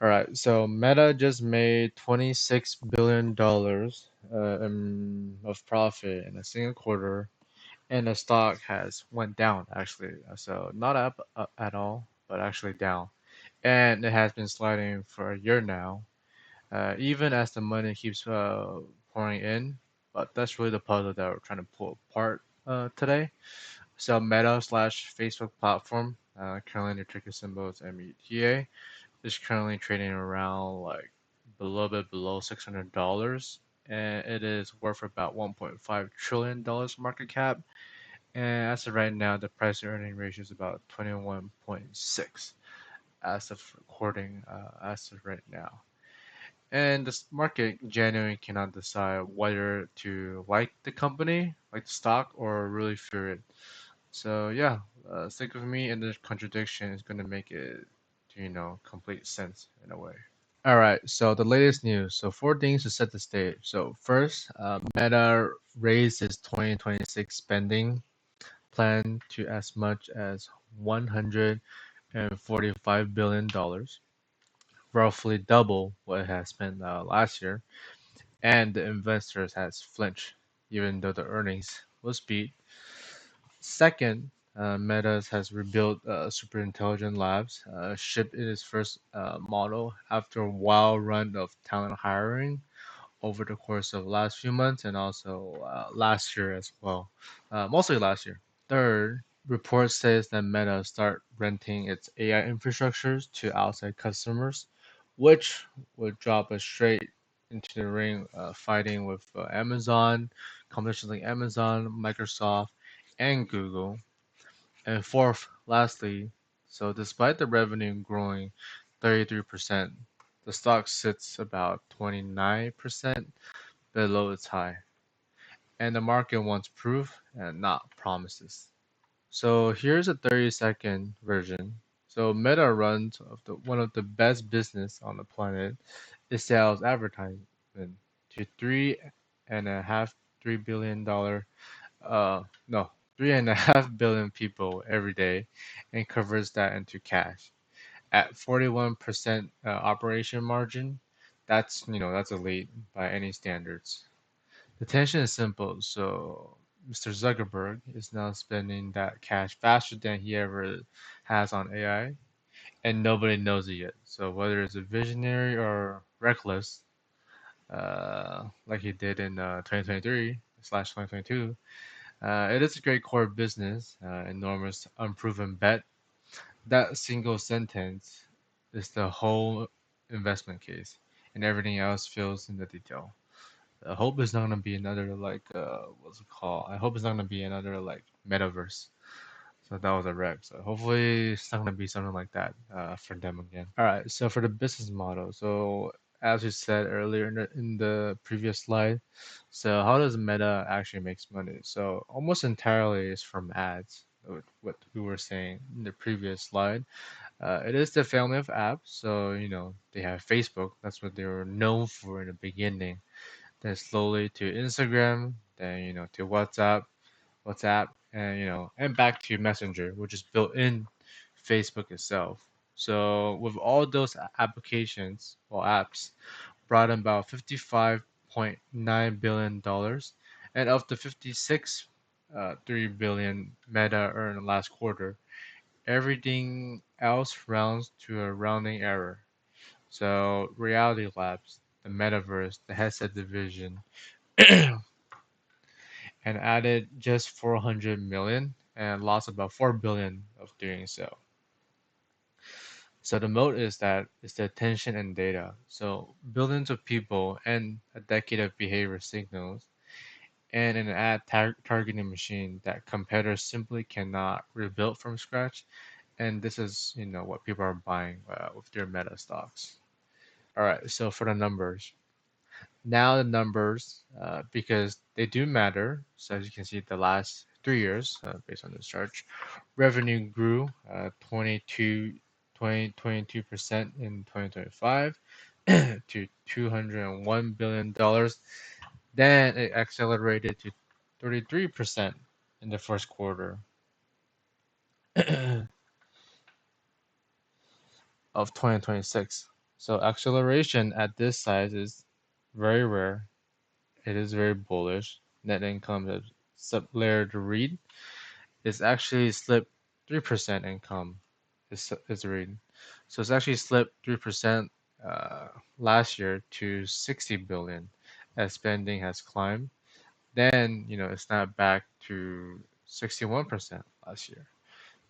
All right, so Meta just made $26 billion of profit in a single quarter, and the stock has went down actually. So not up at all, but actually down. And it has been sliding for a year now, even as the money keeps pouring in. But that's really the puzzle that we're trying to pull apart today. So Meta slash Facebook platform, currently the ticker symbol is META, is currently trading around like a little bit below $600, and it is worth about $1.5 trillion market cap. And as of right now, the price to earning ratio is about 21.6 as of recording, as of right now. And the market genuinely cannot decide whether to like the company, like the stock, or really fear it. So yeah, stick with me, and the contradiction is going to make it, complete sense in a way. All right, so the latest news. So four things to set the stage. So first, Meta raised its 2026 spending plan to as much as $145 billion, roughly double what it has spent last year, and the investors has flinched, even though the earnings was beat. Second, Meta has rebuilt super intelligent labs, shipped its first model after a wild run of talent hiring over the course of last few months and also last year as well, mostly last year. Third, report says that Meta start renting its AI infrastructures to outside customers, which would drop us straight into the ring, fighting with Amazon, competitions like Amazon, Microsoft, and Google. And fourth, lastly, so despite the revenue growing 33%, the stock sits about 29% below its high, and the market wants proof and not promises. So here's a 30-second version. So Meta runs one of the best business on the planet. It sells advertisement to $3.5 $3 billion no, 3.5 billion people every day, and converts that into cash at 41% operation margin. That's elite by any standards. The tension is simple. So Mr. Zuckerberg is now spending that cash faster than he ever has on AI, and nobody knows it yet. So whether it's a visionary or reckless, like he did in 2023 slash 2022, it is a great core business, enormous unproven bet. That single sentence is the whole investment case, and everything else fills in the detail. I hope it's not gonna be another like what's it called? I hope it's not gonna be another like metaverse. So that was a wreck. So hopefully it's not gonna be something like that for them again. All right. So for the business model, so as we said earlier in the previous slide, so how does Meta actually makes money? So almost entirely is from ads. What we were saying in the previous slide. It is the family of apps. So they have Facebook. That's what they were known for in the beginning, then slowly to Instagram, then to WhatsApp, and and back to Messenger, which is built in Facebook itself. So with all those applications or apps, brought in about $55.9 billion, and of the 56 3 billion Meta earned last quarter, everything else rounds to a rounding error. So Reality Labs, the Metaverse, the headset division, and added just 400 million and lost about 4 billion of doing so. So the moat is that it's the attention and data. So billions of people and a decade of behavior signals and an ad targeting machine that competitors simply cannot rebuild from scratch. And this is what people are buying with their meta stocks. All right, so for the numbers. Now the numbers, because they do matter. So as you can see, the last 3 years, based on this chart, revenue grew 22% in 2025 to $201 billion. Then it accelerated to 33% in the first quarter of 2026. So acceleration at this size is very rare. It is very bullish. Net income is sub-layered to read. It's actually slipped 3% income is read. So it's actually slipped 3% uh, last year to 60 billion as spending has climbed. Then, it's snapped back to 61% last year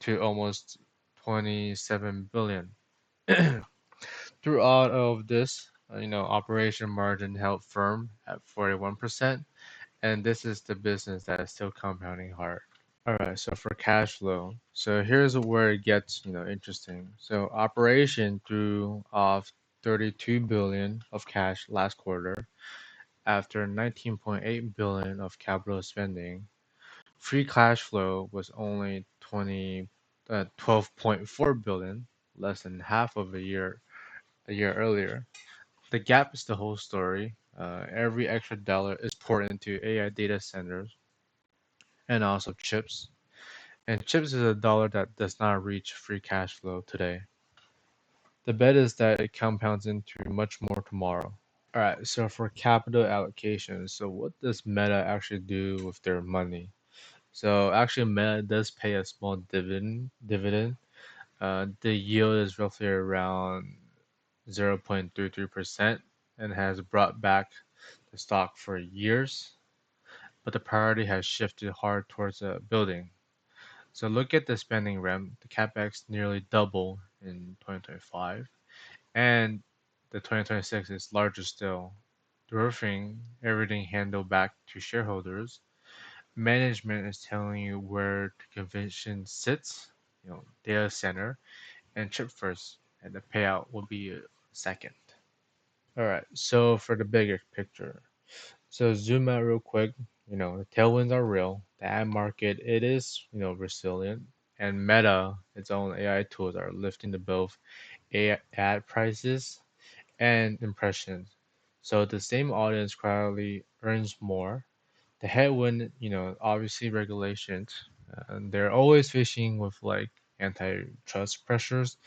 to almost 27 billion. Throughout of this, operation margin held firm at 41%, and this is the business that is still compounding hard. All right, so for cash flow, so here's where it gets, interesting. So operation threw off 32 billion of cash last quarter after 19.8 billion of capital spending. Free cash flow was only 12.4 billion, less than half of a year earlier. The gap is the whole story. Every extra dollar is poured into AI data centers and also chips. And chips is a dollar that does not reach free cash flow today. The bet is that it compounds into much more tomorrow. All right, so for capital allocation, so what does Meta actually do with their money? So actually, Meta does pay a small dividend. The yield is roughly around 0.33% and has brought back the stock for years, but the priority has shifted hard towards building. So look at the spending ramp. The capex nearly double in 2025, and the 2026 is larger still. Dwarfing everything handled back to shareholders. Management is telling you where the convention sits, data center and chip first, and the payout will be second. All right, so for the bigger picture, so zoom out real quick. The tailwinds are real. The ad market it is resilient, and Meta, its own AI tools, are lifting the both ad prices and impressions. So the same audience quietly earns more. The headwind, obviously regulations. And they're always facing with like antitrust pressures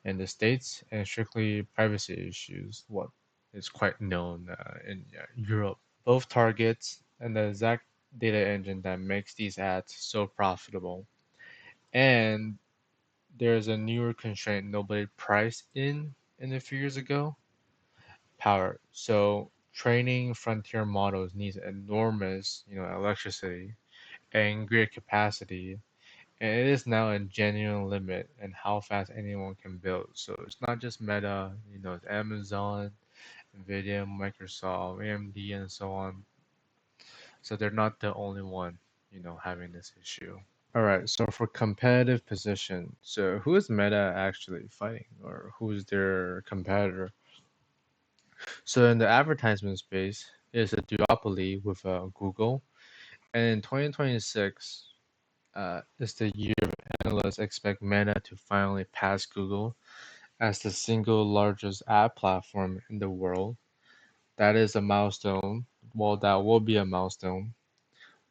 in the states and strictly privacy issues. What is quite known in Europe. Both targets and the exact data engine that makes these ads so profitable. And there's a newer constraint nobody priced in a few years ago: power. So training frontier models needs enormous, electricity and grid capacity, and it is now a genuine limit in how fast anyone can build. So it's not just Meta, it's Amazon, Nvidia, Microsoft, AMD, and so on. So they're not the only one, having this issue. All right, so for competitive position, so who is Meta actually fighting, or who's their competitor? So in the advertisement space, it's a duopoly with Google, and in 2026, is the year analysts expect Meta to finally pass Google as the single largest ad platform in the world. That is a milestone. Well, that will be a milestone.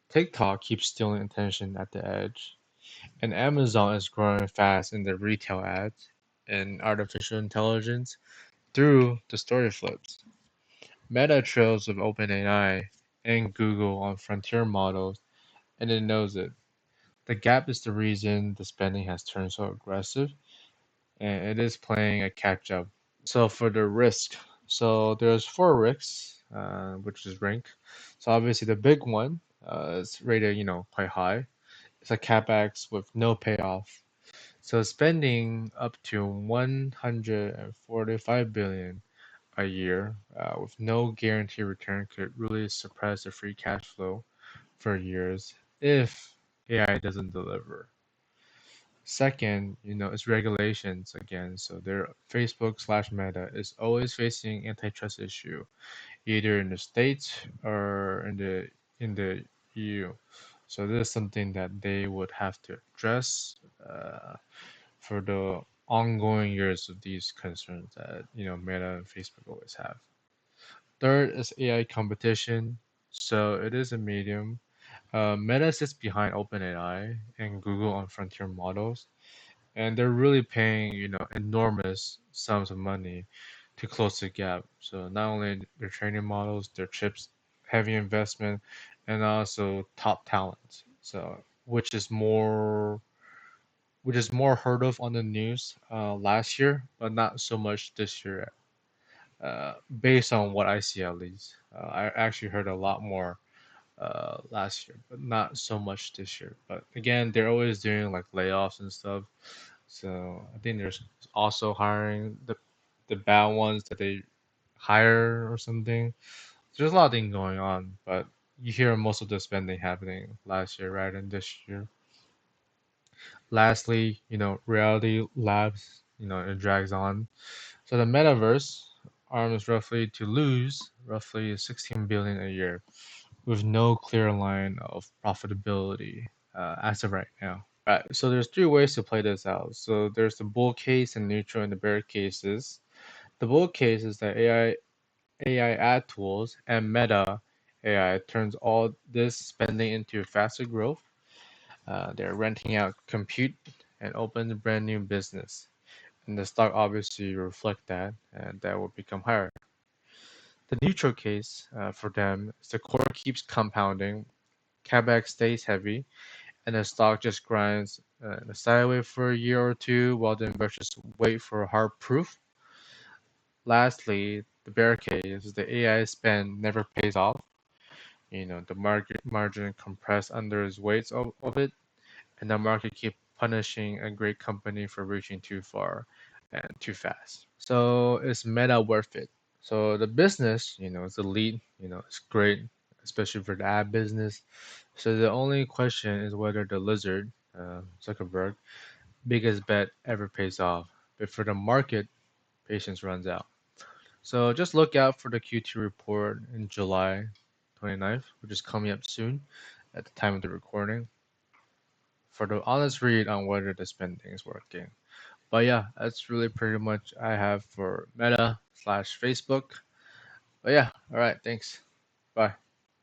TikTok keeps stealing attention at the edge, and Amazon is growing fast in the retail ads and artificial intelligence through the story flips. Meta trails with OpenAI and Google on frontier models, and it knows it. The gap is the reason the spending has turned so aggressive, and it is playing a catch up. So for the risk, so there's four risks, which is rank. So obviously the big one is rated, quite high. It's a capex with no payoff. So spending up to 145 billion a year with no guaranteed return could really suppress the free cash flow for years if AI doesn't deliver. Second, it's regulations again. So their Facebook/Meta is always facing antitrust issue, either in the States or in the EU. So this is something that they would have to address for the ongoing years of these concerns that Meta and Facebook always have. Third is AI competition. So it is a medium. Meta sits behind OpenAI and Google on frontier models, and they're really paying enormous sums of money to close the gap. So not only their training models, their chips, heavy investment, and also top talent. So which is more heard of on the news last year, but not so much this year. Based on what I see, at least, I actually heard a lot more last year, but not so much this year. But again, they're always doing like layoffs and stuff. So I think there's also hiring the bad ones that they hire or something. There's a lot of things going on, but you hear most of the spending happening last year, right, and this year. Lastly, reality labs, it drags on. So the metaverse arms roughly to lose roughly 16 billion a year with no clear line of profitability as of right now. Right. So there's three ways to play this out. So there's the bull case and neutral and the bear cases. The bull case is that AI ad tools and Meta AI turns all this spending into faster growth. They're renting out compute and opens a brand new business. And the stock obviously reflect that, and that will become higher. The neutral case for them is the core keeps compounding, CapEx stays heavy, and the stock just grinds sideways for a year or two while the investors wait for hard proof. Lastly, the bear case is the AI spend never pays off. The market margin compressed under its weight of it, and the market keep punishing a great company for reaching too far and too fast. So is Meta worth it? So the business, is elite, it's great, especially for the ad business. So the only question is whether the lizard, Zuckerberg, biggest bet ever pays off. But for the market, patience runs out. So just look out for the Q2 report in July 29th, which is coming up soon at the time of the recording, for the honest read on whether the spending is working. But yeah, that's really pretty much I have for Meta slash Facebook. But yeah, all right, thanks. Bye.